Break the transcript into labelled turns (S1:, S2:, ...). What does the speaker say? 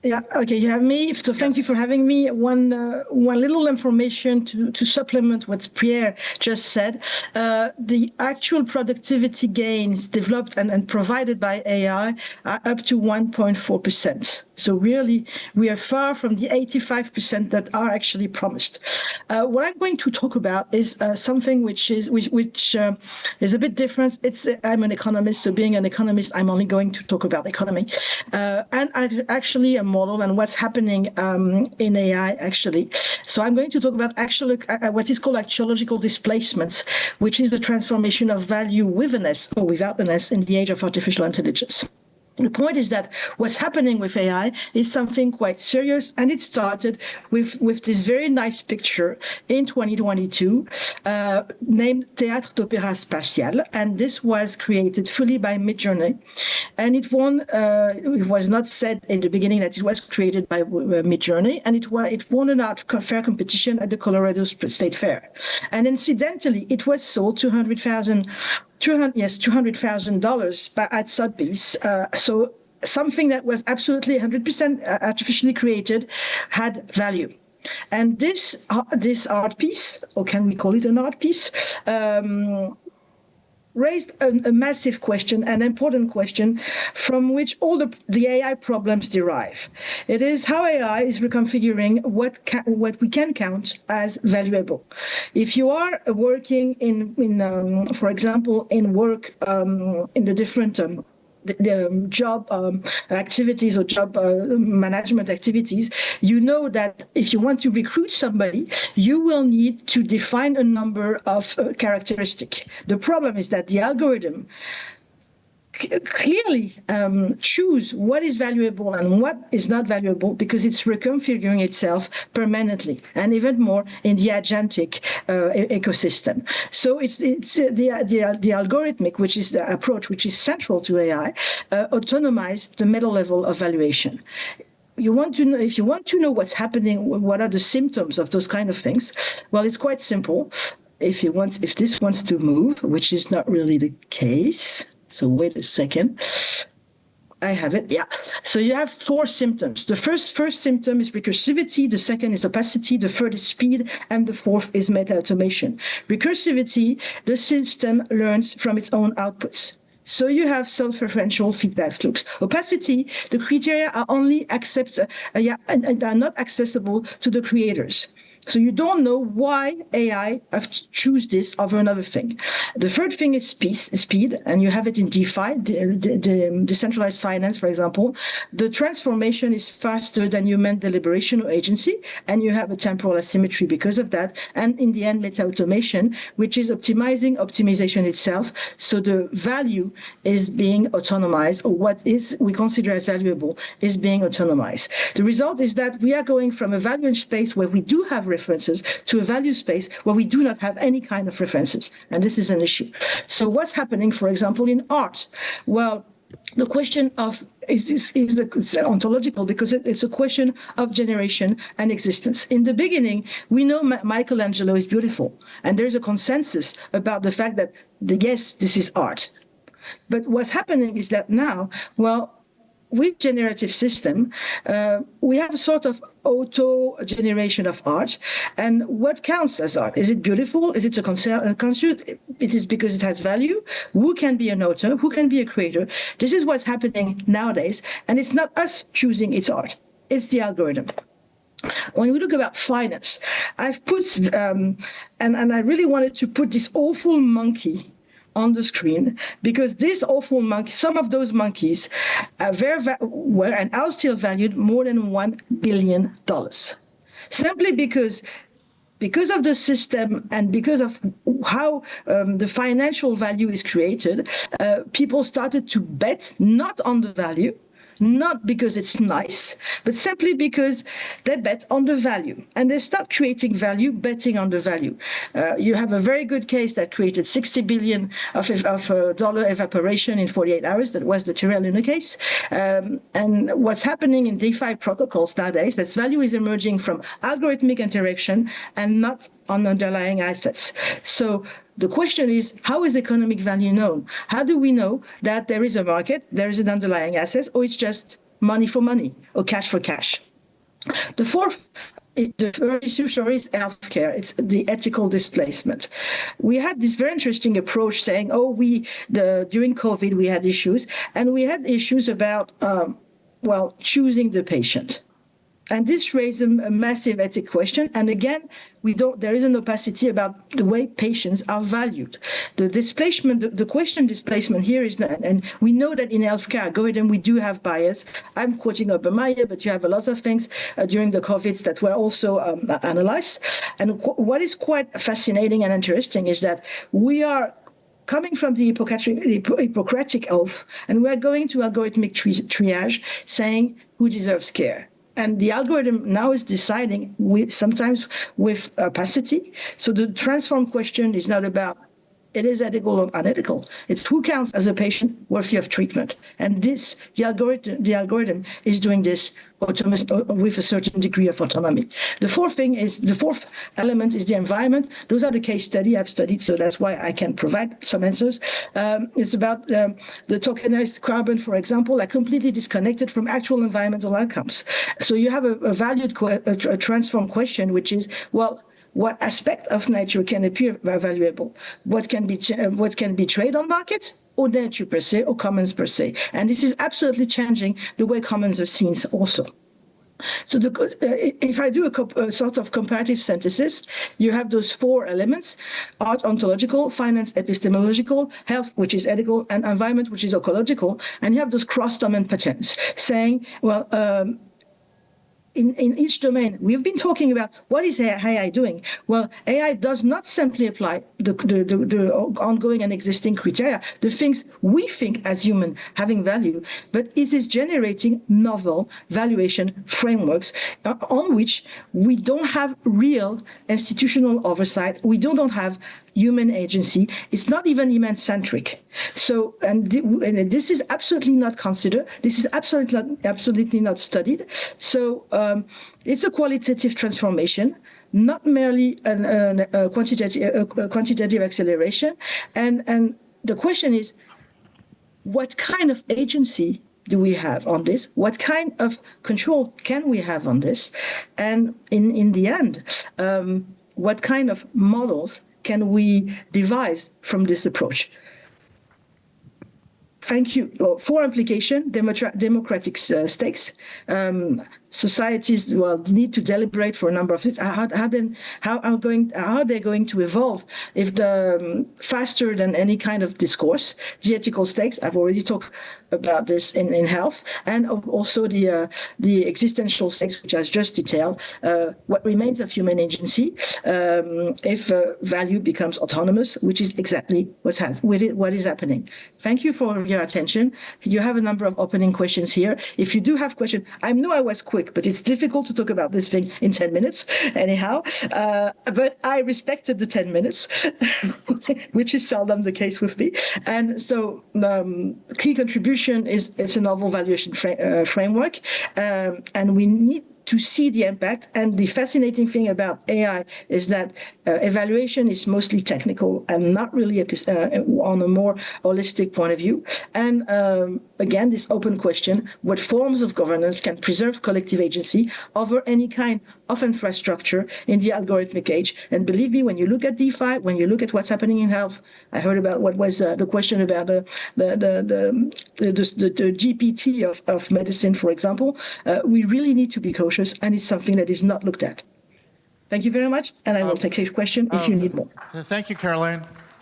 S1: Yeah, okay, you have me. So thank you for having me. One little information to supplement what Pierre just said. The actual productivity gains developed and provided by AI are up to 1.4%. So really, we are far from the 85% that are actually promised. What I'm going to talk about is something which is a bit different. I'm an economist, so being an economist, I'm only going to talk about economy, and actually a model and what's happening in AI actually. So I'm going to talk about actually what is called axiological displacements, which is the transformation of value with an S or without an S in the age of artificial intelligence. The point is that what's happening with AI is something quite serious, and it started with this very nice picture in 2022 named Théâtre d'Opéra Spatial, and this was created fully by Midjourney, and it won. It was not said in the beginning that it was created by Midjourney, and it won an art fair competition at the Colorado State Fair, and incidentally, it was sold $200,000 at Sotheby's. So something that was absolutely 100% artificially created had value. And this art piece, or can we call it an art piece, raised a massive question, an important question, from which all the AI problems derive. It is how AI is reconfiguring what we can count as valuable. If you are working for example, in work in the different the job activities or job management activities, you know that if you want to recruit somebody, you will need to define a number of characteristics. The problem is that the algorithm clearly choose what is valuable and what is not valuable because it's reconfiguring itself permanently and even more in the agentic ecosystem. So it's the algorithmic, which is the approach which is central to AI, autonomize the middle level of valuation. If you want to know what's happening, what are the symptoms of those kind of things? Well, it's quite simple. If this wants to move, which is not really the case. So wait a second. I have it. Yeah. So you have 4 symptoms. The first symptom is recursivity. The second is opacity. The third is speed. And the fourth is meta-automation. Recursivity, the system learns from its own outputs. So you have self-referential feedback loops. Opacity, the criteria are only and are not accessible to the creators. So you don't know why AI have choose this over another thing. The third thing is speed, and you have it in DeFi, the decentralized finance, for example. The transformation is faster than human deliberation or agency, and you have a temporal asymmetry because of that. And in the end, meta-automation, which is optimization itself. So the value is being autonomized, or what we consider as valuable is being autonomized. The result is that we are going from a value space where we do have references to a value space where we do not have any kind of references. And this is an issue. So what's happening, for example, in art? Well, the question of is ontological because it's a question of generation and existence. In the beginning, we know Michelangelo is beautiful, and there's a consensus about the fact that, yes, this is art. But what's happening is that now, well, with generative system, we have a sort of auto-generation of art. And what counts as art? Is it beautiful? Is it a concert? It is because it has value. Who can be an author? Who can be a creator? This is what's happening nowadays. And it's not us choosing its art. It's the algorithm. When we look about finance, I've put, and I really wanted to put this awful monkey on the screen, because this awful monkey, some of those monkeys were and are still valued more than $1 billion. Simply because of the system and because of how the financial value is created, people started to bet not on the value, not because it's nice, but simply because they bet on the value. And they start creating value, betting on the value. You have a very good case that created $60 billion of dollar evaporation in 48 hours. That was the Terra Luna case. And what's happening in DeFi protocols nowadays, that value is emerging from algorithmic interaction and not on underlying assets. So the question is, how is economic value known? How do we know that there is a market, there is an underlying asset, or it's just money for money or cash for cash. The fourth issue is healthcare. It's the ethical displacement. We had this very interesting approach saying, during COVID, we had issues, and we had issues about, choosing the patient. And this raised a massive ethic question. And again, there is an opacity about the way patients are valued. The displacement, the question displacement here is, and we know that in healthcare algorithm, we do have bias. I'm quoting Obermeyer, but you have a lot of things during the COVIDs that were also analyzed. And what is quite fascinating and interesting is that we are coming from the Hippocratic oath, and we are going to algorithmic triage, saying who deserves care. And the algorithm now is deciding sometimes with opacity. So the transform question is not about it is ethical or unethical. It's who counts as a patient worthy of treatment. And the algorithm is doing this with a certain degree of autonomy. The fourth element is the environment. Those are the case study I've studied, so that's why I can provide some answers. It's about the tokenized carbon, for example, are completely disconnected from actual environmental outcomes. So you have a valued, a transform question, which is, what aspect of nature can appear valuable? What can be traded on markets, or nature per se, or commons per se? And this is absolutely changing the way commons are seen also. So if I do a sort of comparative synthesis, you have those four elements: art, ontological; finance, epistemological; health, which is ethical; and environment, which is ecological. And you have those cross-domain patterns saying, in each domain, we've been talking about what is AI doing? Well, AI does not simply apply the ongoing and existing criteria, the things we think as human having value, but it is generating novel valuation frameworks on which we don't have real institutional oversight. We don't have human agency. It's not even human-centric. So, and this is absolutely not considered. This is absolutely not studied. So it's a qualitative transformation, not merely a quantitative acceleration. And the question is, what kind of agency do we have on this? What kind of control can we have on this? And in the end, what kind of models can we devise from this approach? Thank you. For implication, democratic stakes. Societies need to deliberate for a number of things. How are they going to evolve if faster than any kind of discourse? The ethical stakes. I've already talked about this in health, and also the existential stakes, which I just detailed. What remains of human agency if value becomes autonomous, which is exactly what is happening. Thank you for your attention. You have a number of opening questions here. If you do have questions, I know I was quick, but it's difficult to talk about this thing in 10 minutes anyhow. But I respected the 10 minutes, which is seldom the case with me. And so key contribution is it's a novel valuation framework. And we need to see the impact. And the fascinating thing about AI is that evaluation is mostly technical and not really on a more holistic point of view. And again, this open question, what forms of governance can preserve collective agency over any kind of infrastructure in the algorithmic age? And believe me, when you look at DeFi, when you look at what's happening in health, I heard about what was the question about the GPT of medicine, for example. We really need to be cautious, and it's something that is not looked at. Thank you very much, and I will take a question if you need more.
S2: Thank you, Caroline.